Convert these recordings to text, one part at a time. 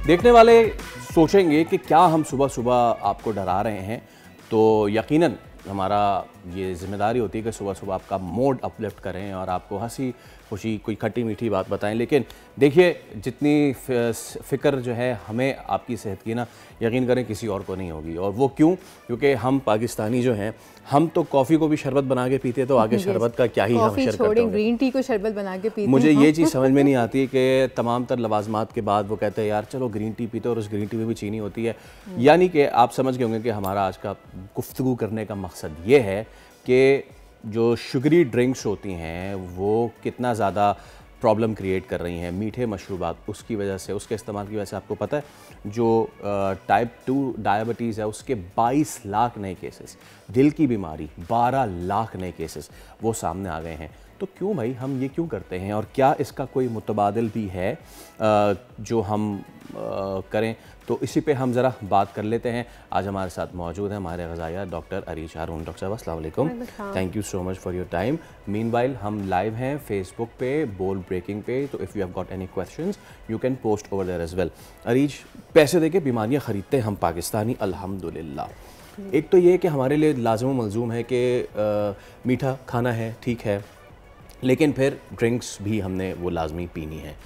देखने वाले सोचेंगे कि क्या हम सुबह सुबह आपको डरा रहे हैं, तो यकीनन हमारा ये जिम्मेदारी होती है कि सुबह सुबह आपका मूड अपलिफ्ट करें और आपको हंसी खुशी कोई खट्टी मीठी बात बताएं। लेकिन देखिए, जितनी फ़िक्र जो है हमें आपकी सेहत की ना, यकीन करें किसी और को नहीं होगी। और वो क्यों? क्योंकि हम पाकिस्तानी जो हैं, हम तो कॉफ़ी को भी शरबत बना के पीते, तो आगे शरबत का क्या ही हम शेयर करते हैं। ग्रीन टी को शरबत बना के पीते। मुझे ये चीज़ समझ में नहीं आती कि तमाम तर लवाजमात के बाद वो कहते हैं यार चलो ग्रीन टी पीते, और उस ग्रीन टी में भी चीनी होती है। यानी कि आप समझ गए होंगे कि हमारा आज का गुफ्तगू करने का मकसद ये है कि जो शुगरी ड्रिंक्स होती हैं वो कितना ज़्यादा प्रॉब्लम क्रिएट कर रही हैं, मीठे मशरूबात, उसकी वजह से, उसके इस्तेमाल की वजह से। आपको पता है जो टाइप 2 डायबिटीज़ है उसके 22 लाख नए केसेस, दिल की बीमारी 12 लाख नए केसेस वो सामने आ गए हैं। तो क्यों भाई हम ये क्यों करते हैं, और क्या इसका कोई मुतबादिल भी है जो हम करें? तो इसी पे हम ज़रा बात कर लेते हैं। आज हमारे साथ मौजूद हैं हमारे ग़ज़ाइया डॉक्टर अरीज हारून। डॉक्टर साहब अस्सलाम वालेकुम, thank you so much for your time. Meanwhile हम लाइव हैं फेसबुक पे, बोल ब्रेकिंग पे, तो if you have got any questions you can post over there as well. Areej, पैसे दे के बीमारियाँ ख़रीदते हैं हम पाकिस्तानी, अल्हम्दुलिल्लाह। एक तो ये कि हमारे लिए लाज़िम मलज़ूम है कि मीठा खाना है, ठीक है, लेकिन फिर ड्रिंक्स भी हमने वो लाजमी पीनी है।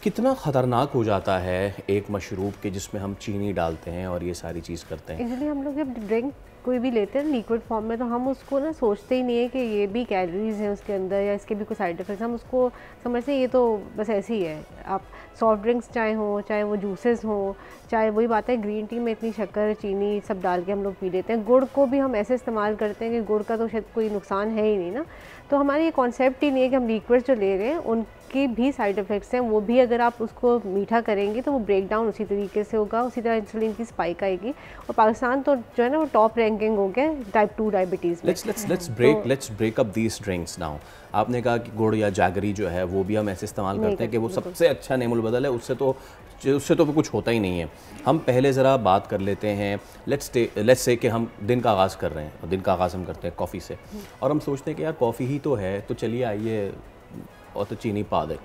कितना ख़तरनाक हो जाता है एक मशरूब के जिसमें हम चीनी डालते हैं और ये सारी चीज़ करते हैं। इसलिए हम लोग जब ड्रिंक कोई भी लेते हैं लिक्विड फॉर्म में, तो हम उसको ना सोचते ही नहीं है कि ये भी कैलोरीज हैं उसके अंदर या इसके भी कोई साइड इफेक्ट्स। हम उसको समझते हैं ये तो बस ऐसे ही है। आप सॉफ्ट ड्रिंक्स चाहे हो, चाहे वो जूसेस हो, चाहे वही बात है ग्रीन टी में इतनी शक्कर चीनी सब डाल के हम लोग पी लेते हैं। गुड़ को भी हम ऐसे इस्तेमाल करते हैं कि गुड़ का तो शायद कोई नुकसान है ही नहीं ना। तो हमारा ये कॉन्सेप्ट ही नहीं है कि हम लिक्विड्स जो ले रहे हैं उनकी भी साइड इफ़ेक्ट्स हैं। वो भी अगर आप उसको मीठा करेंगे तो वो ब्रेक डाउन उसी तरीके से होगा, उसी तरह इंसुलिन की स्पाइक आएगी। और पाकिस्तान तो जो है ना वो टॉप रैंकिंग हो गया टाइप 2 डायबिटीज़ में। Let's break up these drinks now. आपने कहा कि गुड़ या जागरी जो है वो भी हम ऐसे इस्तेमाल करते हैं कि वो सबसे अच्छा नेमुल बदल है, उससे तो कुछ होता ही नहीं है। हम पहले ज़रा बात कर लेते हैं, लेट्स से कि हम दिन का आगाज़ कर रहे हैं, और दिन का आगाज़ हम करते हैं कॉफ़ी से, और हम सोचते हैं कि यार कॉफ़ी ही तो है, तो चलिए आइए और तो चीनी पा दें,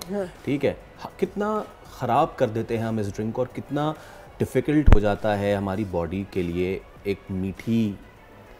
ठीक है। कितना ख़राब कर देते हैं हम इस ड्रिंक को, और कितना डिफ़िकल्ट हो जाता है हमारी बॉडी के लिए एक मीठी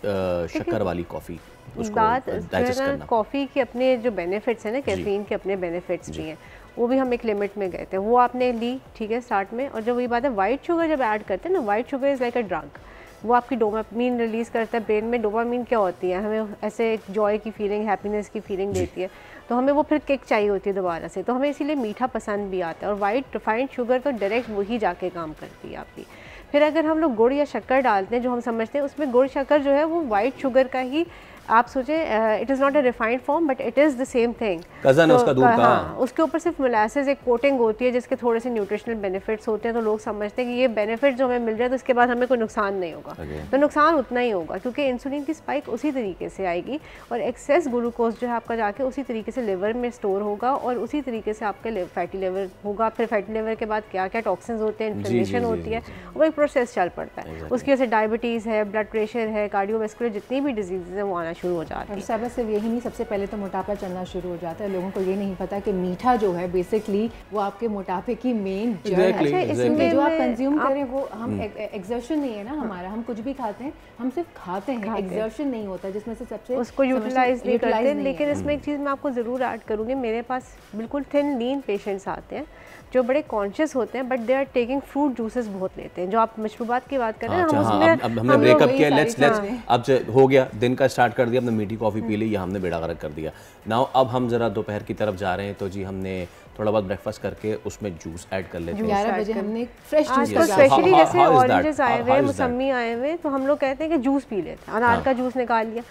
शक्कर वाली कॉफ़ी उसको डाइजेस्ट करना। कॉफ़ी के अपने जो बेनिफिट्स हैं ना, कैफीन के अपने बेनिफिट्स भी हैं, वो भी हम एक लिमिट में गए थे, वो आपने ली, ठीक है, स्टार्ट में। और जब वही बात है वाइट शुगर जब ऐड करते हैं ना, white sugar is like a drug. वो आपकी डोपामीन रिलीज़ करता है ब्रेन में। डोपामीन क्या होती है? हमें ऐसे एक जॉय की फीलिंग, हैप्पीनेस की फीलिंग देती है, तो हमें वो फिर किक चाहिए होती है दोबारा से। तो हमें इसीलिए मीठा पसंद भी आता है। और वाइट रिफाइंड शुगर तो डायरेक्ट वही जाके काम करती है आपकी। फिर अगर हम लोग गुड़ या शक्कर डालते हैं, जो हम समझते हैं उसमें गुड़ शक्कर जो है वो वाइट शुगर का ही, आप सोचें it is not a refined form but it is the same thing. Cousin है उसका दूध का। हाँ, उसके ऊपर सिर्फ मोलासेस एक कोटिंग होती है जिसके थोड़े से न्यूट्रिशनल बेनिफिट्स होते हैं। तो लोग समझते हैं कि ये बेनिफिट जो हमें मिल रहा है तो इसके बाद हमें कोई नुकसान नहीं होगा। तो नुकसान उतना ही होगा, क्योंकि इंसुलिन की स्पाइक उसी तरीके से आएगी और एक्सेस ग्लूकोज जो है आपका जाके उसी तरीके से लिवर में स्टोर होगा और उसी तरीके से आपका फैटी लिवर होगा। फिर फैटी लिवर के बाद क्या क्या टॉक्सिन्स होते हैं, इन्फ्लेमेशन होती है, वो एक प्रोसेस चल पड़ता है। उसकी वजह से डायबिटीज़ है, ब्लड प्रेशर है, कार्डियोवैस्कुलर जितनी भी डिजीज़ हैं वो आना शुरू हो जाती है। सिर्फ यही नहीं, सबसे पहले तो मोटापा चलना शुरू हो जाता है। लोगों को ये नहीं पता कि मीठा जो है बेसिकली वो आपके मोटापे की मेन जड़ है। इसमें जो आप कंज्यूम करें वो हम एक्सर्शन नहीं है ना हमारा, हम कुछ भी खाते हैं हम सिर्फ खाते हैं, एक्सर्शन नहीं होता जिसमें से सबसे उसको यूटिलाइज नहीं करते। लेकिन इसमें एक चीज़ मैं आपको ज़रूर ऐड करूँगी, मेरे पास बिल्कुल थिन लीन पेशेंट्स आते हैं जो बड़े कॉन्शियस होते हैं but they are taking fruit juices बहुत लेते हैं। जो आप मशरूबात की बात कर रहे हैं, हम उसमें अब हमने ब्रेकअप किया, लेट्स अब हो गया, दिन का स्टार्ट कर दिया, हमने मीठी कॉफ़ी पी ली, या हमने बेड़ा गर्क कर दिया। नाउ अब हम ज़रा दोपहर की तरफ जा रहे हैं, तो जी हमने थोड़ा बहुत ब्रेकफास्ट करके उसमें जूस ऐड कर लेते हैं। 11 बजे हमने फ्रेश जूस, स्पेशली जैसे ऑरेंजेस आए हुए, मौसमी आए हुए, तो हम लोग कहते हैं कि जूस पी लेते हैं, अनार का जूस निकाल लिया।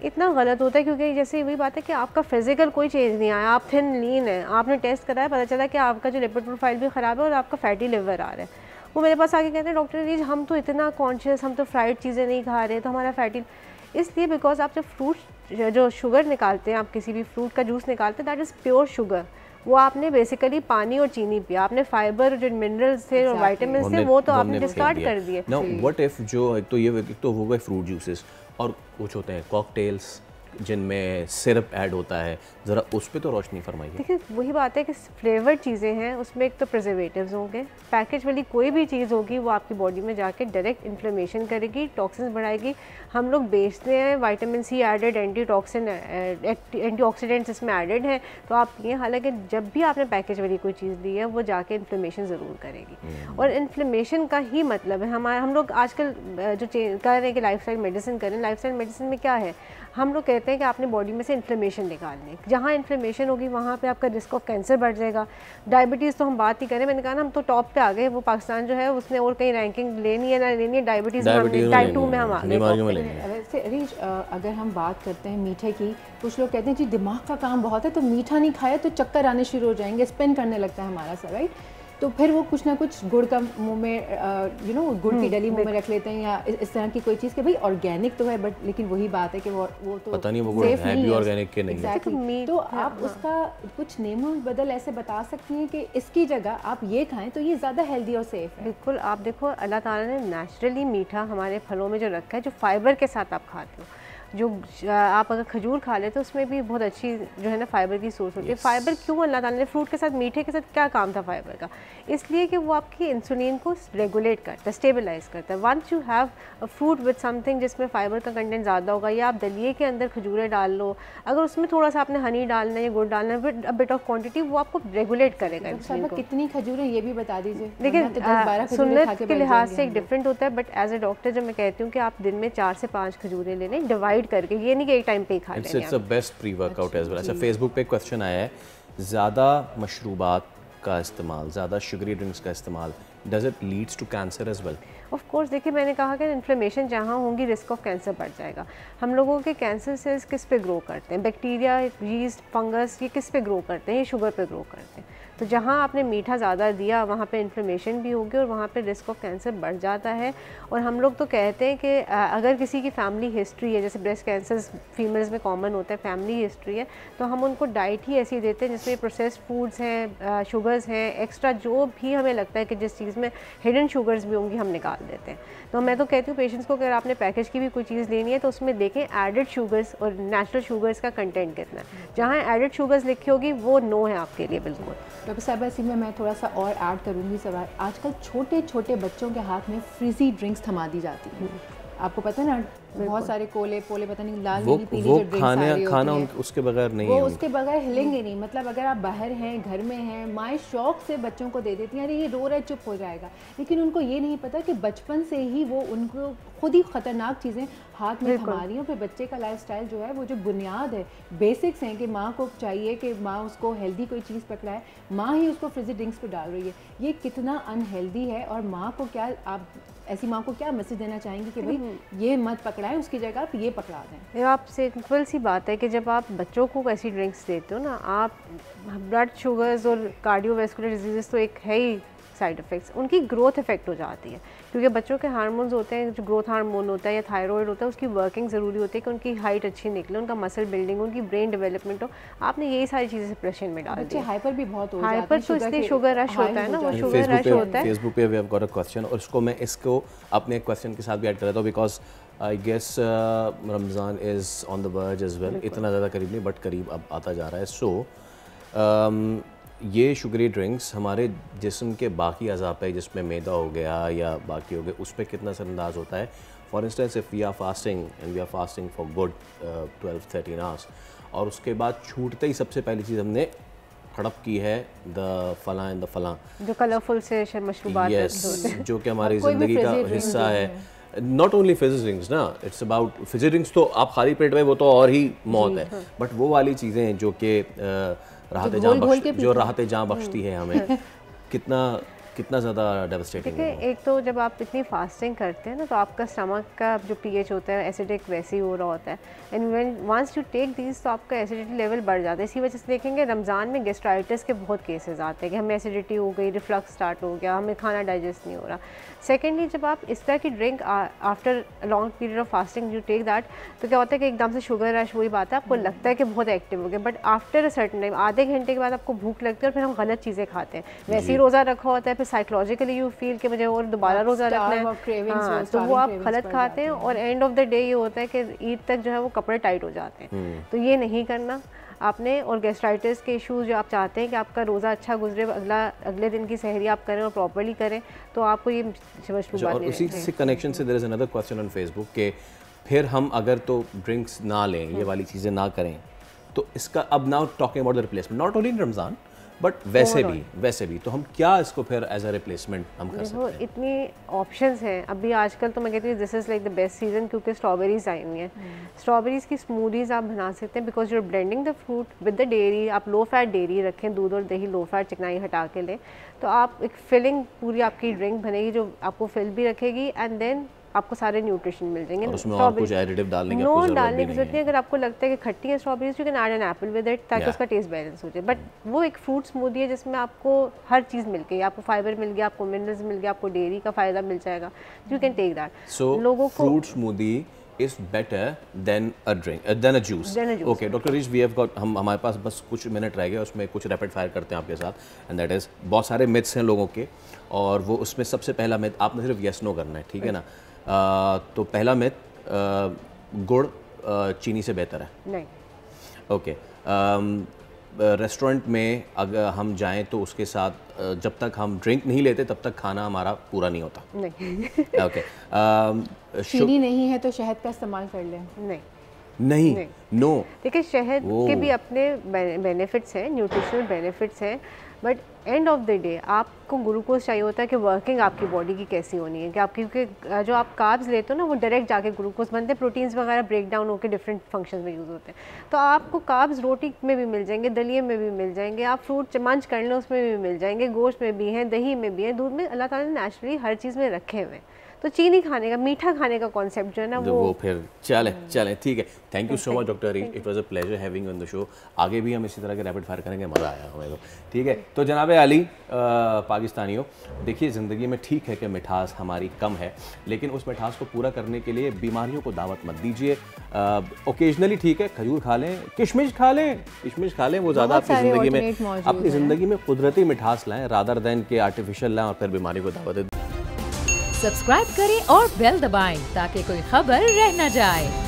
इतना गलत होता है, क्योंकि जैसे वही बात है कि आपका फिजिकल कोई चेंज नहीं आया, आप थिन लीन है, आपने टेस्ट कराया, पता चला कि आपका जो लिपिड प्रोफाइल भी ख़राब है और आपका फैटी लिवर आ रहा है। वो मेरे पास आके कहते हैं डॉक्टर अरीज हम तो इतना कॉन्शियस, हम तो फ्राइड चीज़ें नहीं खा रहे, तो हमारा फैटी, इसलिए बिकॉज आप जब फ्रूट जो शुगर निकालते हैं, आप किसी भी फ्रूट का जूस निकालते हैं, दैट इज़ प्योर शुगर। वो आपने बेसिकली पानी और चीनी पिया, आपने फाइबर जो मिनरल्स थे और विटामिन्स थे वो तो आपने डिस्कार्ड कर दिए। नाउ व्हाट इफ जो एक तो ये एक तो हो गए फ्रूट जूसेस, और कुछ होते हैं कॉकटेल्स, जिनमें सिरप ऐड होता है, ज़रा उस पर तो रोशनी फरमाइए। देखिए वही बात है कि फ्लेवर्ड चीज़ें हैं, उसमें एक तो प्रिजर्वेटिव्स होंगे, पैकेज वाली कोई भी चीज़ होगी वो आपकी बॉडी में जाके डायरेक्ट इन्फ्लेमेशन करेगी, टॉक्सिन्स बढ़ाएगी। हम लोग बेचते हैं विटामिन सी एडेड, एंटीऑक्सीडेंट्स इसमें एडेड हैं, तो आप ये, हालांकि जब भी आपने पैकेज वाली कोई चीज़ ली है वो जाके इन्फ्लेमेशन ज़रूर करेगी। और इन्फ्लेमेशन का ही मतलब है हम लोग आजकल जो कर रहे हैं कि लाइफस्टाइल मेडिसिन करें, लाइफस्टाइल मेडिसिन में क्या है, हम लोग कहते हैं कि आपने बॉडी में से इन्फ्लेमेशन निकालनी, जहाँ इन्फ्लेमेशन होगी वहाँ पे आपका रिस्क ऑफ कैंसर बढ़ जाएगा। डायबिटीज़ तो हम बात ही करें, मैंने कहा ना हम तो टॉप पे आ गए, वो पाकिस्तान जो है उसने और कहीं रैंकिंग लेनी है ना लेनी है, डायबिटीज़ टाइप 2 में हम आ गए। वैसे अरीश, अगर हम बात करते हैं मीठे की, कुछ लोग कहते हैं जी दिमाग का काम बहुत है तो मीठा नहीं खाया तो चक्कर आने शुरू हो जाएंगे, स्पिन करने लगता है हमारा सर, राइट? तो फिर वो कुछ ना कुछ गुड़ का मुंह में गुड़ की डली मुंह में रख लेते हैं या इस तरह की कोई चीज़ कि भाई ऑर्गेनिक तो है, बट लेकिन वही बात है कि वो तो पता नहीं वो गुड़ है भी ऑर्गेनिक के नहीं। Exactly. तो आप उसका कुछ नेमो बदल ऐसे बता सकती हैं कि इसकी जगह आप ये खाएं तो ये ज़्यादा हेल्दी और सेफ है। बिल्कुल, आप देखो अल्लाह ताला ने नेचुरली मीठा हमारे फलों में जो रखा है, जो फाइबर के साथ आप खाते हो, जो आप अगर खजूर खा लेते तो उसमें भी बहुत अच्छी जो है ना फाइबर की सोर्स होती है। फाइबर क्यों अल्लाह ताला ने फ्रूट के साथ, मीठे के साथ क्या काम था फाइबर का? इसलिए कि वो आपकी इंसुलिन को रेगुलेट करता है, स्टेबलाइज करता है। Once you have a fruit with something जिसमें फाइबर का कंटेंट ज़्यादा होगा, या आप दलिए के अंदर खजूरें डाल लो, अगर उसमें थोड़ा सा आपने हनी डालना है या गुड़ डालना है, अ बिट ऑफ क्वांटिटी, वो आपको रेगुलेट करेगा इंसुलिन को। कितनी खजूरें ये भी बता दीजिए। लेकिन सुन्नत के लिहाज से एक डिफरेंट होता है, बट एज ए डॉक्टर जब मैं कहती हूँ कि आप दिन में 4 से 5 खजूरें ले लें डिवाइड करके, ये नहीं कि एक टाइम पे ही खा लें। It's a best pre workout as well. अच्छा, फेसबुक पे क्वेश्चन आया है, ज़्यादा मशरूबात का इस्तेमाल, ज़्यादा शुगरी ड्रिंक्स का इस्तेमाल, does it leads to cancer as well? Of course, देखिए मैंने कहा कि इन्फ्लेमेशन जहाँ होंगी रिस्क ऑफ कैंसर बढ़ जाएगा। हम लोगों के कैंसर सेल्स किस पे ग्रो करते हैं? बैक्टीरिया, यीस्ट, फंगस, ये किस पे ग्रो करते हैं? ये शुगर पे ग्रो करते हैं। तो जहाँ आपने मीठा ज़्यादा दिया वहाँ पे इन्फ्लेमेशन भी होगी और वहाँ पे रिस्क ऑफ कैंसर बढ़ जाता है। और हम लोग तो कहते हैं कि अगर किसी की फैमिली हिस्ट्री है, जैसे ब्रेस्ट कैंसर फीमेल्स में कॉमन होता है, फैमिली हिस्ट्री है, तो हम उनको डाइट ही ऐसी देते हैं जिसमें प्रोसेस्ड फूड्स हैं, शुगर्स हैं, एक्स्ट्रा जो भी हमें लगता है कि जिस चीज़ में हिडन शुगर्स भी होंगी हम निकाल देते हैं। तो मैं तो कहती हूँ पेशेंट्स को, अगर आपने पैकेज की भी कोई चीज़ लेनी है तो उसमें देखें एडेड शुगर्स और नेचुरल शुगर्स का कंटेंट कितना है। जहाँ एडेड शुगर्स लिखी होगी वो नो है आपके लिए बिल्कुल। डॉक्टर साहब, इसी में मैं थोड़ा सा और ऐड करूँगी सवाल। आजकल छोटे छोटे बच्चों के हाथ में फ्रिजी ड्रिंक्स थमा दी जाती हैं, आपको पता है ना, बहुत सारे कोले पोले पता नहीं लाल नीली पीली जो ड्रिंक्स आ रही खाना उसके बगैर नहीं वो है, उसके बगैर हिलेंगे नहीं। मतलब अगर आप बाहर हैं, घर में हैं, माएँ शौक से बच्चों को दे देती हैं, अरे ये रो रहा है चुप हो जाएगा, लेकिन उनको ये नहीं पता कि बचपन से ही वो उनको खुद ही ख़तरनाक चीज़ें हाथ में थमा रही हैं। फिर बच्चे का लाइफस्टाइल जो है, वो जो बुनियाद है, बेसिक्स हैं कि माँ को चाहिए कि माँ उसको हेल्दी कोई चीज़ पकड़ाए, माँ ही उसको फ्रिजी ड्रिंक्स पे डाल रही है। ये कितना अनहेल्दी है। और माँ को क्या, आप ऐसी माँ को क्या मैसेज देना चाहेंगी कि भाई ये मत पकड़ाएं, उसकी जगह आप ये पकड़ा दें? आप सिंपल सी बात है कि जब आप बच्चों को ऐसी ड्रिंक्स देते हो ना, आप ब्लड शुगर्स और कार्डियोवैस्कुलर डिजीज़ तो एक है ही साइड इफ़ेक्ट्स, उनकी ग्रोथ इफेक्ट हो जाती है, क्योंकि बच्चों के हार्मोन्स होते हैं, जो ग्रोथ हार्मोन होता है या थायराइड होता है, उसकी वर्किंग ज़रूरी होती है कि उनकी हाइट अच्छी निकले, उनका मसल बिल्डिंग, उनकी ब्रेन डेवलपमेंट हो। आपने यही सारी चीज़ें सप्रेशन में डाल दी। हाइपर भी बहुत हो जाता है, हाइपर तो इसलिए शुगर रश होता है ना, वो शुगर रश होता है। फेसबुक पे we have got a question, और इसको मैं इसको अपने क्वेश्चन के साथ भी ऐड कर देता हूँ, because I guess Ramzan is on the verge as well. इतना ज़्यादा करीब नहीं, बट करीब अब आता जा रहा है। सो ये शुगरी ड्रिंक्स हमारे जिस्म के बाकी अज़ा पे, जिसमें मैदा हो गया या बाकी हो गया, उस पर कितना असरअंदाज होता है? For instance if we are fasting and we are fasting for good 12-13 hours, और उसके बाद छूटते ही सबसे पहली चीज़ हमने हड़प की है द फलां एंड द फलां, जो कलरफुल से मशरूबात जो कि हमारी ज़िंदगी का हिस्सा है। नॉट ओनली फिज़ी ड्रिंक्स ना, इट्स अबाउट फिज़ी ड्रिंक्स तो आप खाली पेट में, वो तो और ही मौत है, बट वो वाली चीज़ें जो कि राहत जहाँ बख्शती है हमें, कितना ज़्यादा डेवस्टेटिंग है। एक तो जब आप इतनी फास्टिंग करते हैं ना, तो आपका स्टमक का जो पीएच होता है एसिडिक वैसे ही हो रहा होता है, and when once you take these तो आपका एसिडिटी लेवल बढ़ जाता है। इसी वजह से देखेंगे रमज़ान में गैस्ट्राइटिस के बहुत केसेस आते हैं कि हमें एसिडिटी हो गई, रिफ्लक्स स्टार्ट हो गया, हमें खाना डाइजेस्ट नहीं हो रहा। सेकेंडली, जब आप इस तरह की drink after long period of fasting you take that, तो क्या होता है कि एकदम से शुगर रश, वही बात है, आपको लगता है कि बहुत एक्टिव हो गया, but after a certain time, आधे घंटे के बाद आपको भूख लगती है और फिर हम गलत चीज़ें खाते हैं। वैसे ही रोज़ा रखा होता है, फिर फिर साइकोलॉजिकली यू फील कि मुझे और दोबारा रोज़ा रखना है, हाँ, तो वो आप गलत खाते हैं और एंड ऑफ द डे ये होता है कि ईद तक जो है वो कपड़े टाइट हो जाते हैं। तो ये नहीं करना आपने। और गैस्ट्राइटिस के इश्यूज़ जो आप चाहते हैं कि आपका रोज़ा अच्छा गुजरे, अगले दिन की सहरी आप करें और प्रॉपर्ली करें, तो आपको ये मशरूबात और उसी से कनेक्शन से there is another question on Facebook के फिर हम अगर तो ड्रिंक्स ना लें, ये वाली चीज़ें ना करें, तो इसका अब now talking about the replacement not only in Ramzan but वैसे भी तो हम क्या इसको फिर एज अ रिप्लेसमेंट हम कर सकते हैं? इतनी ऑप्शंस हैं अभी आजकल, तो मैं कहती हूँ this is like the best season, क्योंकि स्ट्रॉबेरीज आई हुई हैं। स्ट्रॉबेरीज़ की स्मूदीज़ आप बना सकते हैं because you are blending the fruit with the dairy. आप लो फैट डेयरी रखें, दूध और दही लो फैट चिकनाई हटा के लें, तो आप एक फिलिंग पूरी आपकी ड्रिंक बनेगी जो आपको फिल भी रखेगी एंड देन आपको सारे न्यूट्रिशन मिल जाएंगे। और उसमें और कुछ एडिटिव डालने की जरूरत नहीं। अगर आपको लगता है कि खट्टी है strawberries, you can add an apple with it ताकि उसका टेस्ट बैलेंस हो जाए। बट वो एक फ्रूट स्मूदी है जिसमें आपको हर चीज़ मिल गई, आपको फाइबर मिल गया, आपको मिनरल्स मिल गया, आपको डेयरी का फ़ायदा मिल जाएगा, यू कैन टेक दैट। सो लोगों को fruit smoothie is better than a drink than a juice. Okay, Dr. Rish, we have got हमारे पास बस कुछ मिनट रह गए, उसमें कुछ रैपिड फायर करते हैं आपके साथ एंड दैट इज़ बहुत सारे मिथ्स हैं लोगों के और वो उसमें सबसे पहला मिथ आपने सिर्फ येस नो करना है, ठीक है ना? तो पहला मिथ गुड़ चीनी से बेहतर है? नहीं। ओके, रेस्टोरेंट में अगर हम जाएं तो उसके साथ जब तक हम ड्रिंक नहीं लेते तब तक खाना हमारा पूरा नहीं होता? नहीं। ओके, चीनी नहीं है तो शहद का इस्तेमाल कर लें? नहीं, नो। देखिए शहद के भी अपने बेनिफिट्स हैं, न्यूट्रिशनल बेनिफिट्स हैं, but end of the day आपको ग्लूकोज चाहिए होता है कि वर्किंग आपकी बॉडी की कैसी होनी है, कि आप क्योंकि जो आप कार्ब्स लेते हो ना वो डायरेक्ट जाके ग्लूकोज बनते हैं, प्रोटीन्स वगैरह ब्रेक डाउन होकर डिफरेंट फंक्शंस में यूज़ होते हैं। तो आपको कार्ब्स रोटी में भी मिल जाएंगे, दलिए में भी मिल जाएंगे, आप फ्रूट मंच कर लें उसमें भी मिल जाएंगे, गोश्त में भी हैं, दही में भी हैं, दूध में, अल्लाह ताला ने नेचुरली हर चीज़ में रखे हुए हैं। तो चीनी खाने का, मीठा खाने का कॉन्सेप्ट जो है ना वो फिर चलें ठीक है। Thank you so much doctor Harish, it was a pleasure having on the show. आगे भी हम इसी तरह के रैपिड फायर करेंगे, मज़ा आया हमें तो, ठीक है। तो जनाब अली पाकिस्तानियों, देखिए ज़िंदगी में ठीक है कि मिठास हमारी कम है, लेकिन उस मिठास को पूरा करने के लिए बीमारियों को दावत मत दीजिए। ओकेजनली ठीक है, खजूर खा लें, किशमिश खा लें, वो ज़्यादा अपनी ज़िंदगी में कुदरती मिठास लाएँ रादर दैन के आर्टिफिशियल लाएँ और फिर बीमारी को दावत दें। सब्सक्राइब करें और बेल दबाएं ताकि कोई खबर रह न जाए।